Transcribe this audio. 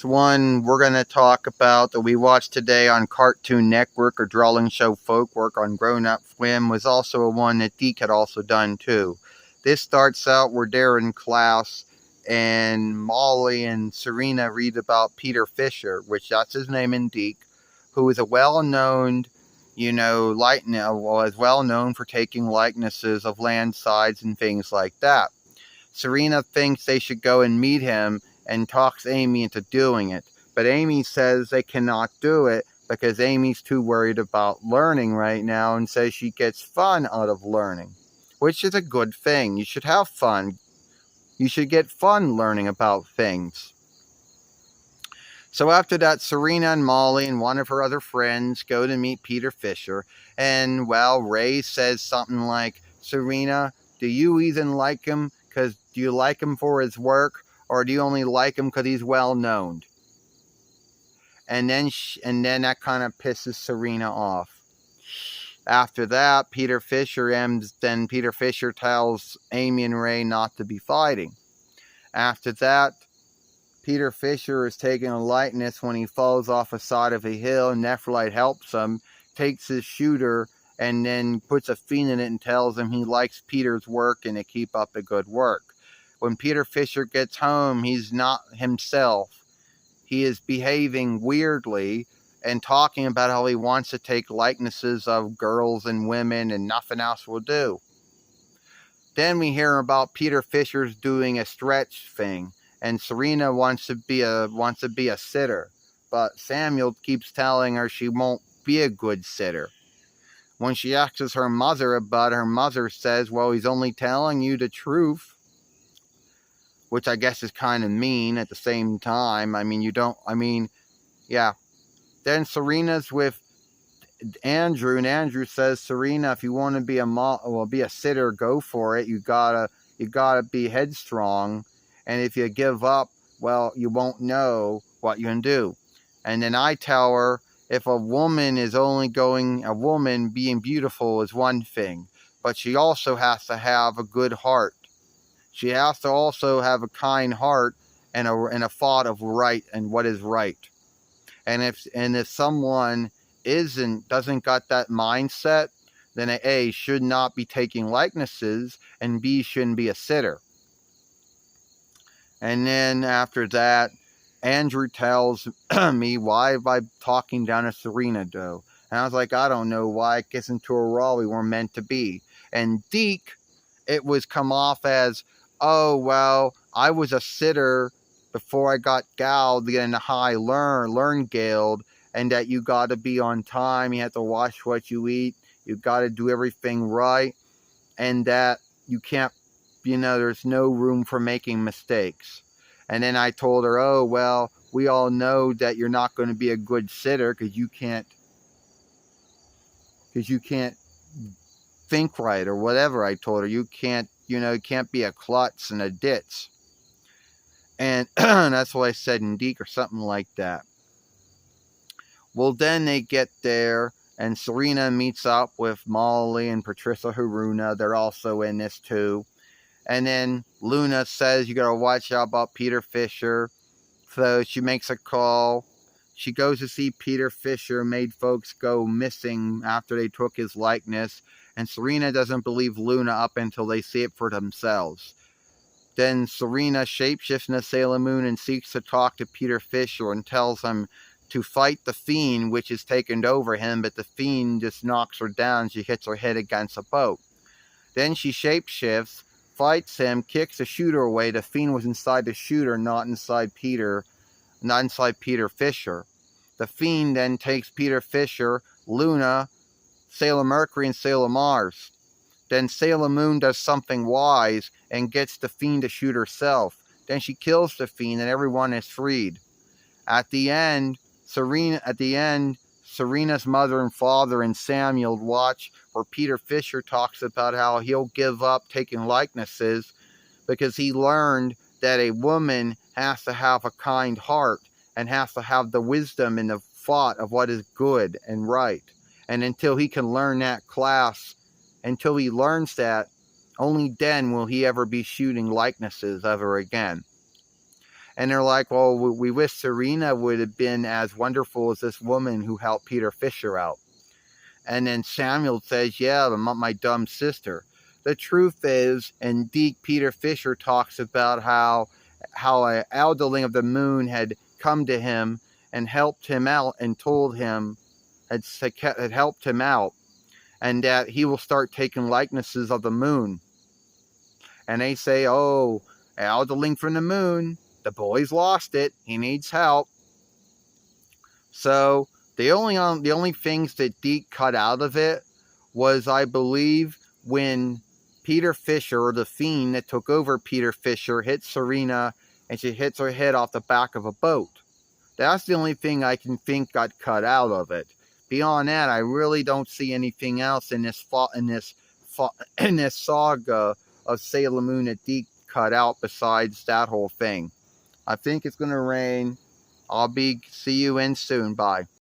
One we're going to talk about that we watched today on Cartoon Network or drawing show FOLKWORK on Grown Up Swim was also a one that Deke had also done too. This starts out where they're in class and Molly and Serena read about Peter Fisher, which that's his name in Deke, who is a well-known, is well known for taking likenesses of landsides and things like that. Serena thinks they should go and meet him and talks Amy into doing it. But Amy says they cannot do it because Amy's too worried about learning right now and says she gets fun out of learning, which is a good thing. You should have fun. You should get fun learning about things. So after that, Serena and Molly and one of her other friends go to meet Peter Fisher. And, well, Ray says something like, Serena, do you even like him? Do you like him for his work? Or do you only like him because he's well known? And then that kind of pisses Serena off. After that, Peter Fisher tells Amy and Ray not to be fighting. After that, Peter Fisher is taking a likeness when he falls off the side of a hill, and Nephrite helps him, takes his shooter, and then puts a fiend in it and tells him he likes Peter's work and to keep up the good work. When Peter Fisher gets home, he's not himself. He is behaving weirdly and talking about how he wants to take likenesses of girls and women and nothing else will do. Then we hear about Peter Fisher's doing a stretch thing, and Serena wants to be a sitter, but Samuel keeps telling her she won't be a good sitter. When she asks her mother about it, her mother says, well, he's only telling you the truth. Which I guess is kind of mean at the same time. Yeah. Then Serena's with Andrew, and Andrew says, Serena, if you want to be a sitter, go for it. You gotta be headstrong, and if you give up, well, you won't know what you can do. And then I tell her, if a woman being beautiful is one thing, but she also has to have a good heart. She has to also have a kind heart and a thought of right and what is right. And if someone doesn't got that mindset, then A, should not be taking likenesses, and B, shouldn't be a sitter. And then after that, Andrew tells me, why am I talking down to Serena, though? And I was like, I don't know why. It gets into a raw we weren't meant to be. And Deke, it was come off as, oh, well, I was a sitter before I got galled to get in the high learn guild, and that you got to be on time, you have to watch what you eat, you got to do everything right, and that you can't, there's no room for making mistakes. And then I told her, oh, well, we all know that you're not going to be a good sitter because you can't think right or whatever. I told her you can't be a klutz and a ditz. And that's what I said in Deke or something like that. Well, then they get there, and Serena meets up with Molly and Patricia Haruna. They're also in this too. And then Luna says you got to watch out about Peter Fisher. So she makes a call. She goes to see Peter Fisher, made folks go missing after they took his likeness. And Serena doesn't believe Luna up until they see it for themselves. Then Serena shapeshifts into Sailor Moon and seeks to talk to Peter Fisher and tells him to fight the Fiend, which has taken over him, but the Fiend just knocks her down. She hits her head against a boat. Then she shapeshifts, fights him, kicks the shooter away. The Fiend was inside the shooter, not inside Peter Fisher. The Fiend then takes Peter Fisher, Luna, Sailor Mercury, and Sailor Mars. Then Sailor Moon does something wise and gets the Fiend to shoot herself. Then she kills the Fiend and everyone is freed. At the end, Serena's mother and father and Samuel watch where Peter Fisher talks about how he'll give up taking likenesses because he learned that a woman has to have a kind heart and has to have the wisdom and the thought of what is good and right. And until he can learn that class, until he learns that, only then will he ever be shooting likenesses ever again. And they're like, well, we wish Serena would have been as wonderful as this woman who helped Peter Fisher out. And then Samuel says, yeah, my dumb sister. The truth is, and Deke Peter Fisher talks about how an elderling of the moon had come to him and helped him out and told him, had helped him out, and that he will start taking likenesses of the moon. And they say, oh, elderling from the moon, the boy's lost it, he needs help. So the only things that Deke cut out of it was, I believe, when Peter Fisher, or the fiend that took over Peter Fisher, hits Serena and she hits her head off the back of a boat. That's the only thing I can think got cut out of it. Beyond that, I really don't see anything else in this saga of Sailor Moon that Deke cut out besides that whole thing. I think it's going to rain. See you in soon. Bye.